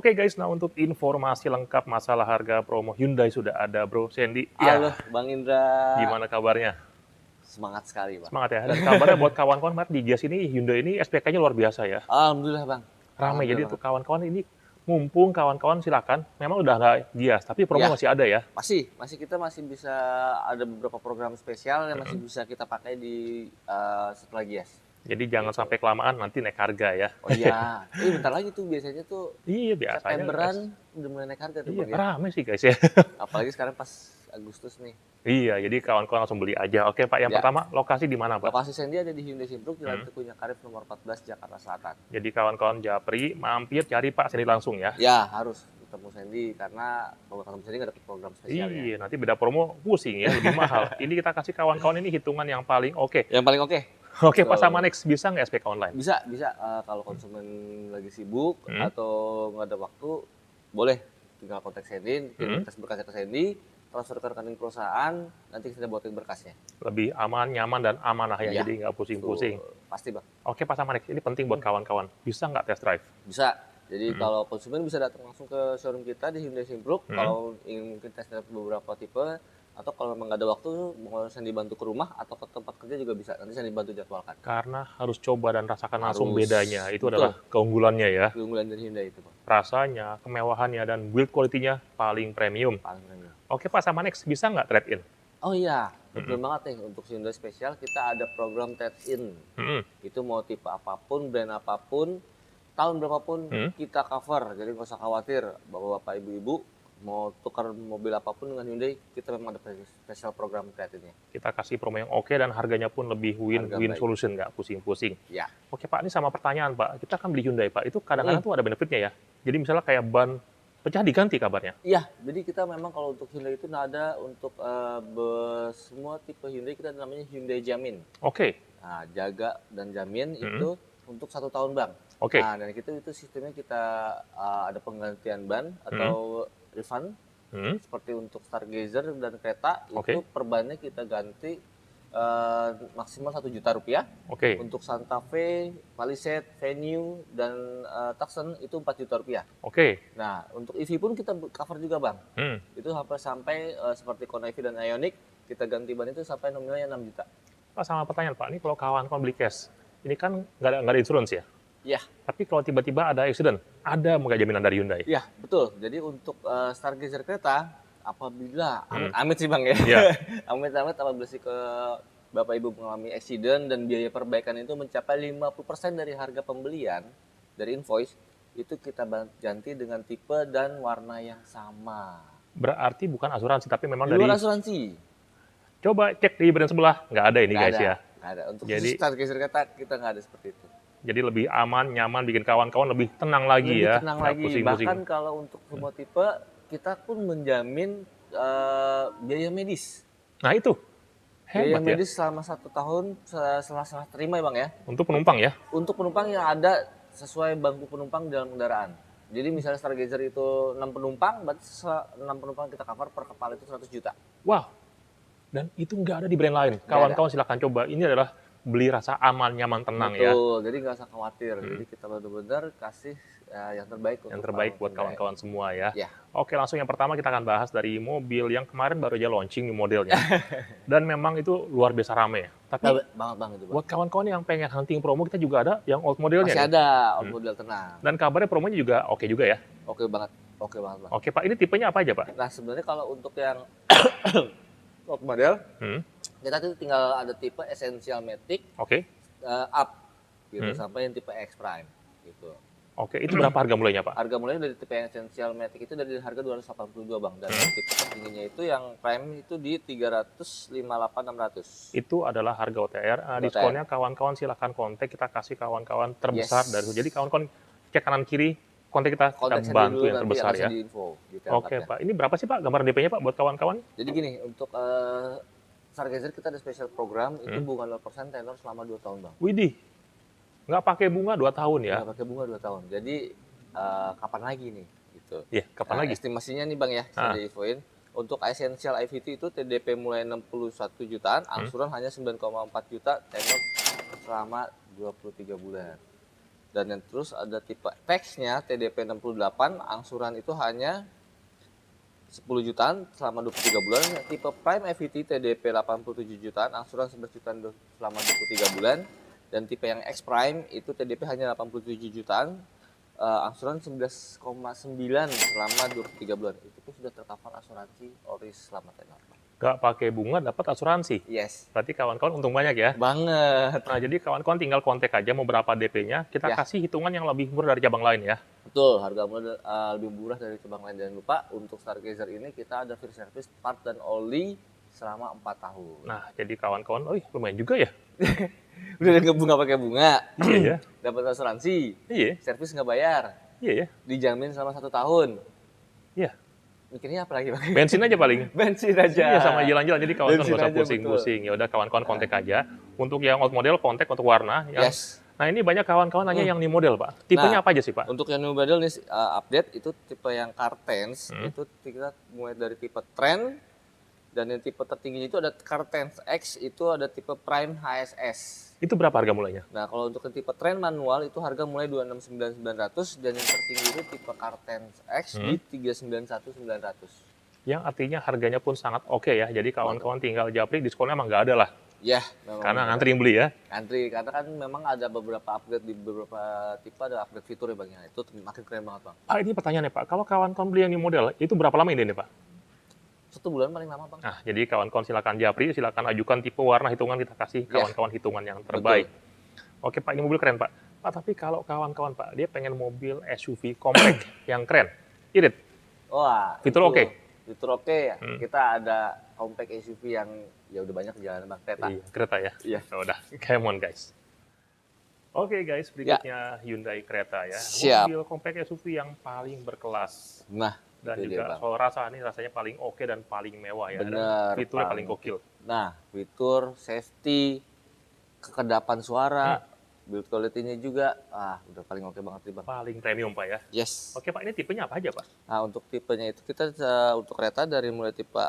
Oke guys, nah untuk informasi lengkap masalah harga promo Hyundai sudah ada Bro Sandy. Halo, Ya, Bang Indra. gimana kabarnya? Semangat sekali, Bang. Semangat ya. Dan kabarnya buat kawan-kawan Mat, di Gias ini Hyundai ini SPK-nya luar biasa ya. Alhamdulillah, Bang. Ramai. Jadi Alhamdulillah untuk banget. kawan-kawan ini mumpung kawan-kawan silakan. Memang udah nggak Gias, tapi promo Ya. masih ada ya. Kita masih bisa ada beberapa program spesial yang masih bisa kita pakai di setelah Gias. Jadi jangan sampai kelamaan nanti naik harga ya. Oh iya, bentar lagi tuh biasanya tuh Iya biasanya. Septemberan udah mulai naik harga tuh, Iya, Bang ya. ramai sih guys ya. Apalagi sekarang pas Agustus nih. Iya, jadi kawan-kawan langsung beli aja. Oke Pak, yang Ya. pertama lokasi di mana Pak? Lokasi Sandy ada di Hyundai Simpruk, Jalan Teguh Karif nomor 14 Jakarta Selatan. Jadi kawan-kawan Japri mampir cari Pak Sandy langsung ya. Ya, harus ketemu Sandy karena kalau ketemu Sandy nggak dapat program spesial ya. Iya, nanti beda promo pusing ya, lebih mahal. Ini kita kasih kawan-kawan ini hitungan yang paling oke. Yang paling oke. Oke, Pak So, sama Next bisa nggak SPK online? Bisa. Kalau konsumen lagi sibuk atau nggak ada waktu, boleh tinggal kontak Sandy, kirim berkasnya ke Sandy, transfer ke rekening perusahaan, nanti kita buatin berkasnya. Lebih aman, nyaman, dan amanah ya, Iya. jadi nggak pusing-pusing. Pasti, Bang. Oke, Pak sama Next, ini penting buat kawan-kawan. Bisa nggak test drive? Bisa. Jadi kalau konsumen bisa datang langsung ke showroom kita di Hyundai Simpruk, kalau ingin mungkin test drive beberapa tipe, atau kalau memang nggak ada waktu, mau Sandy bantu ke rumah atau ke tempat kerja juga bisa. Nanti Sandy bantu jadwalkan. Karena harus coba dan rasakan langsung Harus. bedanya. Itu Betul. adalah keunggulannya ya. Keunggulan dari Hyundai itu, Bang. Rasanya, kemewahannya, dan build quality-nya paling premium. Paling premium. Oke, Pak sama Next, bisa nggak trade-in? Oh iya, betul banget nih. Untuk Hyundai spesial kita ada program trade-in. Itu mau tipe apapun, brand apapun, tahun berapapun kita cover. Jadi nggak usah khawatir bapak-bapak, ibu-ibu mau tukar mobil apapun dengan Hyundai, kita memang ada spesial program trade-in-nya. Kita kasih promo yang oke dan harganya pun lebih win-win baik. solution, nggak pusing-pusing. Ya, Oke Pak, ini sama pertanyaan Pak. Kita kan beli Hyundai Pak, itu kadang-kadang tuh ada benefitnya ya. Jadi misalnya kayak ban pecah diganti kabarnya. iya. Jadi kita memang kalau untuk Hyundai itu ada untuk semua tipe Hyundai kita namanya Hyundai Jamin. Oke, Nah, jaga dan jamin itu untuk 1 tahun, Bang. Oke. Nah, dan itu sistemnya kita ada penggantian ban atau refund. Seperti untuk Stargazer dan kereta Oke. itu per bannya kita ganti maksimal 1 juta rupiah. oke, Untuk Santa Fe, Palisade, Venue dan Tucson itu 4 juta rupiah. oke. Nah, untuk EV pun kita cover juga, Bang. Hmm. Itu sampai seperti Kona EV dan Ioniq kita ganti ban itu sampai nominalnya 6 juta. Pak sama pertanyaan Pak, ini kalau kawan-kawan beli cash, ini kan nggak ada insurance ya. Iya. Tapi kalau tiba-tiba ada accident, ada nggak jaminan dari Hyundai? Iya, betul. Jadi untuk Stargazer kereta, apabila amit-amit sih, Bang ya. Iya. Amit-amit apabila sih ke Bapak Ibu mengalami accident dan biaya perbaikan itu mencapai 50% dari harga pembelian dari invoice, itu kita ganti dengan tipe dan warna yang sama. Berarti bukan asuransi, tapi memang Di dari... luar asuransi. Coba cek di brand sebelah, nggak ada ini Nggak guys ada. ya. Nggak ada. Untuk Jadi- khusus Stargazer kereta kita nggak ada seperti itu. Jadi lebih aman, nyaman, bikin kawan-kawan lebih tenang lagi Lebih ya. tenang nggak lagi. pusing-pusing. Bahkan kalau untuk semua tipe, kita pun menjamin biaya medis. Nah itu, Biaya hebat ya. medis selama 1 tahun setelah terima ya, Bang ya. Untuk penumpang ya. Untuk penumpang yang ada sesuai bangku penumpang dalam kendaraan. Jadi misalnya Stargazer itu 6 penumpang, berarti 6 penumpang kita cover per kepala itu 100 juta. Wow. Dan itu nggak ada di brand lain. Kawan-kawan silakan coba. Ini adalah beli rasa aman, nyaman, tenang ya. Betul, jadi nggak usah khawatir. Jadi kita benar-benar kasih yang terbaik Yang untuk terbaik buat Hyundai. kawan-kawan semua ya. Ya. Oke, langsung yang pertama kita akan bahas dari mobil yang kemarin baru aja launching nih modelnya. Dan memang itu luar biasa rame. Tapi Banget itu, Bang. buat kawan-kawan yang pengen hunting promo, kita juga ada yang old modelnya. Masih nih. ada on model tenang. Dan kabarnya promonya juga oke juga ya. Oke banget, Bang. Oke Pak, ini tipenya apa aja Pak? Nah, sebenarnya kalau untuk yang old model, kita tuh tinggal ada tipe Essential Matic Oke. up gitu sampai yang tipe X Prime gitu. Oke, itu berapa harga mulainya Pak? Harga mulainya dari tipe yang Essential Matic itu dari harga 282, Bang. Dan tipe tertingginya itu yang Prime itu di 358.600. Itu adalah harga OTR. Diskonnya kawan-kawan silahkan kontak, kita kasih kawan-kawan terbesar dari itu. Jadi kawan-kawan cek kanan kiri, kontak kita bantu yang terbesar ya. Oke Pak, ini berapa sih Pak gambaran DP-nya Pak buat kawan-kawan? Jadi gini, untuk Stargazer kita ada special program itu bunga 0% tenor selama 2 tahun, Bang. Widih, nggak pakai bunga 2 tahun ya? Nggak pakai bunga 2 tahun. Jadi kapan lagi nih? Gitu. Iya, kapan lagi? Estimasinya nih, Bang ya, saya infoin. Untuk Essential IVT itu TDP mulai 61 jutaan, angsuran hanya 9,4 juta tenor selama 23 bulan. Dan yang terus ada tipe Tax-nya TDP 68, angsuran itu hanya 10 jutaan selama 23 bulan. Tipe Prime EVT TDP 87 jutaan, angsuran 11 jutaan selama 23 bulan. Dan tipe yang X Prime itu TDP hanya 87 jutaan, angsuran 11,9 selama 23 bulan. Itu pun sudah tercover asuransi Oris selama tenor. Nggak pakai bunga dapat asuransi. Yes. Berarti kawan-kawan untung banyak ya. Banget. Nah, jadi kawan-kawan tinggal kontak aja mau berapa DP-nya, kita kasih hitungan yang lebih murah dari cabang lain ya. Betul, harga lebih murah dari cabang lain. Jangan lupa untuk Stargazer ini kita ada free service part dan oli selama 4 tahun. Nah, jadi kawan-kawan, lumayan juga ya. Udah nggak bunga pakai bunga. Iya ya. Dapat asuransi. Iya. Servis nggak bayar. Iya ya. Dijamin selama 1 tahun. Iya. Mikirnya apa lagi Bang? Bensin aja paling. Bensin aja. Iya, sama jalan-jalan. Jadi kawan-kawan nggak usah pusing-pusing. Ya udah kawan-kawan kontak aja. Untuk yang old model kontak untuk warna. Yang... Nah, ini banyak kawan-kawan nanya yang new model, Pak. Tipenya apa aja sih, Pak? Untuk yang new model nih update itu tipe yang Cartense. Itu kita mulai dari tipe Trend. Dan yang tipe tertinggi itu ada Cartense X, itu ada tipe Prime HSS. Itu berapa harga mulainya? Nah, kalau untuk yang tipe Trend manual itu harga mulai 269.900 dan yang tertinggi itu tipe Cartense X di 391.900. Yang artinya harganya pun sangat oke ya. Jadi kawan-kawan tinggal japri, diskonnya emang nggak ada lah. Ya, karena ngantri yang beli ya. Ngantri, karena kan memang ada beberapa upgrade di beberapa tipe, ada upgrade fitur ya Bang. Itu makin keren banget Bang. Ini pertanyaannya Pak, kalau kawan-kawan beli yang new model, itu berapa lama ini nih Pak? 1 bulan paling lama Bang. Nah, jadi kawan-kawan silakan japri, silakan ajukan tipe warna hitungan, kita kasih kawan-kawan hitungan yang terbaik. Betul. Oke Pak, ini mobil keren Pak. Pak, tapi kalau kawan-kawan Pak, dia pengen mobil SUV compact yang keren, irit. Wah, fitur oke. Fitur oke ya. Kita ada compact SUV yang ya udah banyak jalan Bang, Creta. Iya, Creta ya. Iya. Udah, come on guys. Oke guys, berikutnya Hyundai Creta ya. Siap. Mobil compact SUV yang paling berkelas. Nah, dan juga soal rasa ini rasanya paling oke dan paling mewah ya. Bener, dan fiturnya paling gokil. Nah, fitur, safety, kekedapan suara, build quality-nya juga, udah paling oke banget nih Bang. Paling premium Pak ya? Yes. Oke Pak, ini tipenya apa aja Pak? Nah, untuk tipenya itu kita untuk Creta dari mulai tipe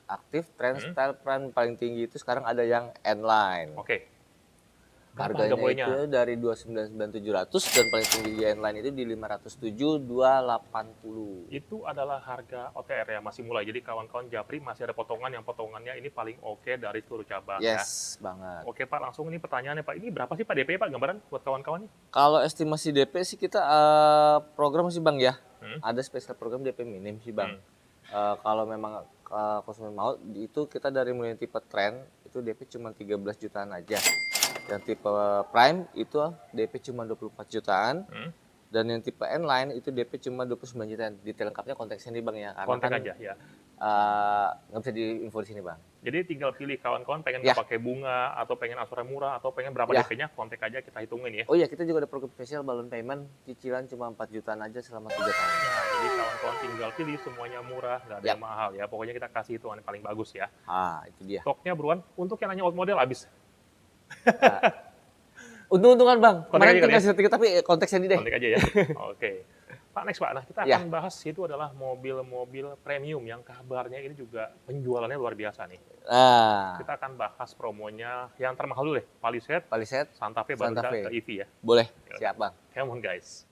aktif, Trend, Style, Prime paling tinggi itu sekarang ada yang N-Line. Oke. Harganya itu dari 299.700 dan paling tinggi di N-Line itu di 507.280. Itu adalah harga OTR ya, masih mulai. Jadi kawan-kawan japri masih ada potongan yang potongannya ini paling oke dari seluruh cabang ya. Yes, banget. Oke Pak, langsung ini pertanyaannya Pak. Ini berapa sih Pak DP Pak gambaran buat kawan-kawan nih? Kalau estimasi DP sih kita program sih Bang ya. Ada spesial program DP minim sih Bang. Kalau memang konsumen mau itu kita dari mulai tipe Trend itu DP cuma 13 jutaan aja. Yang tipe Prime itu DP cuma 24 jutaan. Dan yang tipe N-Line itu DP cuma 29 jutaan. Detail lengkapnya konteksnya nih Bang ya. Karena kontak kan, aja ya. Nggak bisa diinfo di sini Bang. Jadi tinggal pilih kawan-kawan pengen nggak pakai bunga atau pengen asuransi murah atau pengen berapa DP-nya, kontak aja kita hitungin ya. Oh iya, kita juga ada program spesial balloon payment, cicilan cuma 4 jutaan aja selama 3 tahun. Nah, jadi kawan-kawan tinggal pilih, semuanya murah, nggak ada yang mahal ya. Pokoknya kita kasih hitungan yang paling bagus ya. Itu dia. Stoknya buruan, untuk yang nanya old model habis. Untung-untungan Bang, kemarin kita kasih tapi konteksnya ini deh. Kontak aja ya. Oke. Pak, next Pak. Nah, kita akan bahas itu adalah mobil-mobil premium yang kabarnya ini juga penjualannya luar biasa nih. Kita akan bahas promonya yang termahal dulu deh. Palisade, Santa Fe, baru ke EV ya. Boleh, siap Bang. Come on guys.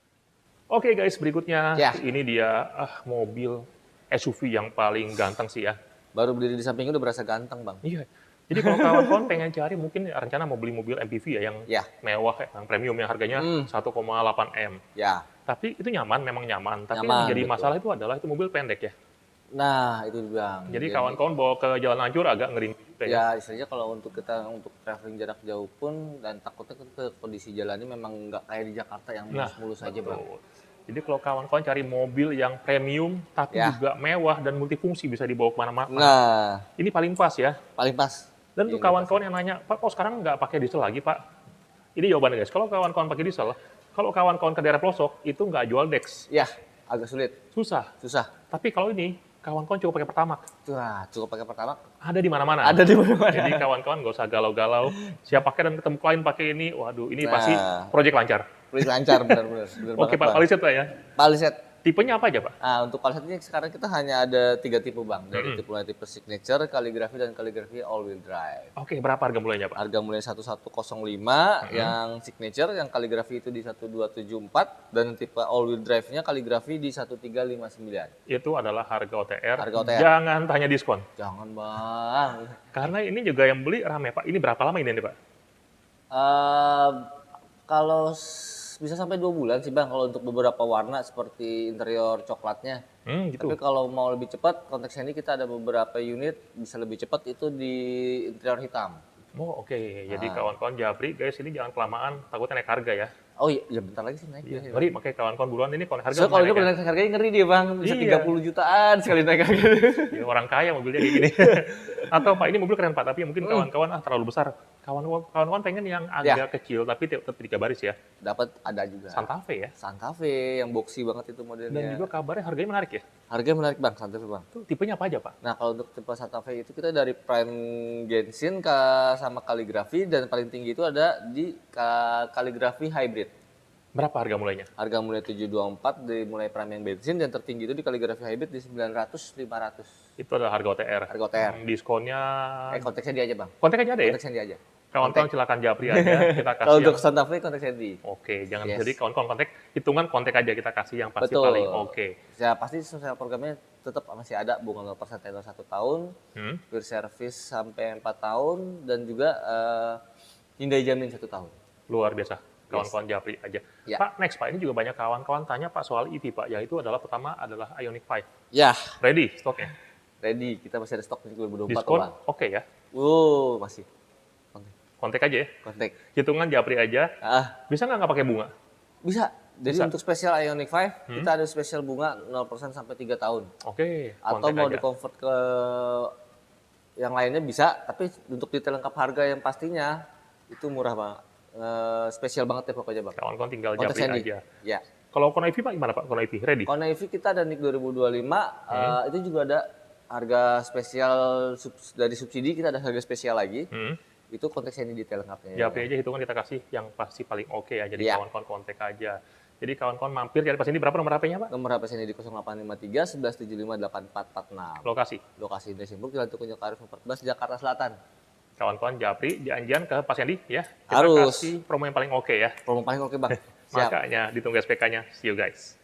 Oke guys, berikutnya ini dia mobil SUV yang paling ganteng sih ya. Baru berdiri di sampingnya udah berasa ganteng Bang. Iya. Jadi kalau kawan-kawan pengen cari mungkin rencana mau beli mobil MPV ya yang mewah, yang premium yang harganya 1,8 M. Ya. Tapi itu memang nyaman. Tapi yang jadi masalah itu adalah itu mobil pendek ya. Nah, itu Bang. Jadi kawan-kawan bawa ke jalan hancur agak ngeri juga ya. Ya, istilahnya kalau untuk kita traveling jarak jauh pun dan takutnya ke kondisi jalannya memang nggak kayak di Jakarta yang mulus-mulus aja Bang. Jadi kalau kawan-kawan cari mobil yang premium tapi juga mewah dan multifungsi bisa dibawa kemana-mana. Nah, ini paling pas ya. Paling pas. Dan untuk kawan-kawan yang nanya, Pak, kok sekarang nggak pakai diesel lagi, Pak? Ini jawabannya, guys. Kalau kawan-kawan pakai diesel, kalau kawan-kawan ke daerah pelosok, itu nggak jual Dex. Ya, agak sulit. Susah. Tapi kalau ini, kawan-kawan cukup pakai Pertamax. Cukup pakai Pertamax. Ada di mana-mana. Jadi kawan-kawan nggak usah galau-galau. Siap pakai dan ketemu klien pakai ini, waduh, ini pasti proyek lancar. Proyek lancar, benar-benar. Oke, Pak, Palisade Pak ya? Palisade. Tipenya apa aja, Pak? Nah, untuk palisade ini sekarang kita hanya ada 3 tipe, Bang. Dari tipe signature, kaligrafi, dan kaligrafi all-wheel drive. Oke, berapa harga mulainya, Pak? Harga mulai 1105, yang signature, yang kaligrafi itu di 1274, dan tipe all-wheel drive-nya kaligrafi di 1359. Itu adalah harga OTR. Harga OTR. Jangan tanya diskon. Jangan, Bang. Karena ini juga yang beli rame, Pak. Ini berapa lama ini, Pak? Kalau bisa sampai 2 bulan sih, Bang, kalau untuk beberapa warna seperti interior coklatnya. Gitu. Tapi kalau mau lebih cepat, kontak Sandy kita ada beberapa unit bisa lebih cepat itu di interior hitam. Oh, oke. Jadi kawan-kawan Japri, guys, ini jangan kelamaan, takutnya naik harga ya. Oh iya, ya bentar lagi sih naik. Iya, ngeri, makanya kawan-kawan buruan ini kalau harga. So, kalau dia naik harganya ngeri dia, Bang. Bisa 30 jutaan sekali naik harga. Ya, orang kaya mobilnya kayak gini. Atau Pak, ini mobil keren Pak, tapi mungkin kawan-kawan terlalu besar. Kawan-kawan pengen yang agak kecil, tapi tetap 3 baris ya. Dapat, ada juga. Santa Fe ya? Santa Fe, yang boxy banget itu modelnya. Dan juga kabarnya harganya menarik ya? Harganya menarik, Bang, Santa Fe, Bang. Itu tipenya apa aja, Pak? Nah, kalau untuk tipe Santa Fe itu kita dari prime Genshin sama kaligrafi, dan paling tinggi itu ada di kaligrafi hybrid. Berapa harga mulainya? Harga mulai 724 dari mulai prime yang bensin, dan tertinggi itu di kaligrafi hybrid di 900-500. Itu adalah harga OTR. Harga OTR. Diskonnya... konteksnya dia aja, Bang. Kontek aja ada ya? Konteksnya dia aja. Kawan-kawan silakan Japri aja, kita kasih. Kalau untuk Santa Fe kontek Sandy. Oke, jangan jadi kawan-kawan kontek, hitungan kontek aja kita kasih yang pasti Betul. paling oke. Ya pasti sosial programnya tetap masih ada, bunga 0% tenor 1 tahun, free service sampai 4 tahun, dan juga hindai jamin 1 tahun. Luar biasa, kawan-kawan Japri aja. Ya. Pak, next Pak, ini juga banyak kawan-kawan tanya Pak soal EV Pak, yaitu adalah pertama adalah Ioniq 5. Ya, Ready stoknya? ready. Kita masih ada stok di 2024. Diskon oke ya? Masih. Kontek aja ya? Kontak. Hitungan Japri aja. Bisa nggak pakai bunga? Bisa. Jadi Bisa. untuk spesial Ioniq 5, kita ada spesial bunga 0% sampai 3 tahun. Oke, Atau kontek mau aja. di-convert ke yang lainnya bisa, tapi untuk detail lengkap harga yang pastinya itu murah, Bang. Spesial banget ya pokoknya, Bang. Kawan-kawan tinggal Kontak Japri Sandy. aja. Ya. Kalau Kona EV Pak gimana Pak? Kona EV ready? Kona EV kita ada NIK 2025, itu juga ada harga spesial dari subsidi, kita ada harga spesial lagi. Itu kontak Sandy detail lengkapnya. Japri aja hitungan kita kasih yang pasti paling oke ya. Jadi kawan-kawan kontak aja. Jadi kawan-kawan mampir cari pas ini berapa nomor HP-nya Pak? Nomor HP Sandy di 0853 1175 8446. Lokasi. Lokasi Indah Simbuk, Jalan Tuku Arif 14, Jakarta Selatan. Kawan-kawan Japri, janjian ke Pak Sandy ya. Kita Harus. kasih promo yang paling oke ya. Promo paling oke, Bang. Siap. Makanya ditunggu SPK-nya. See you guys.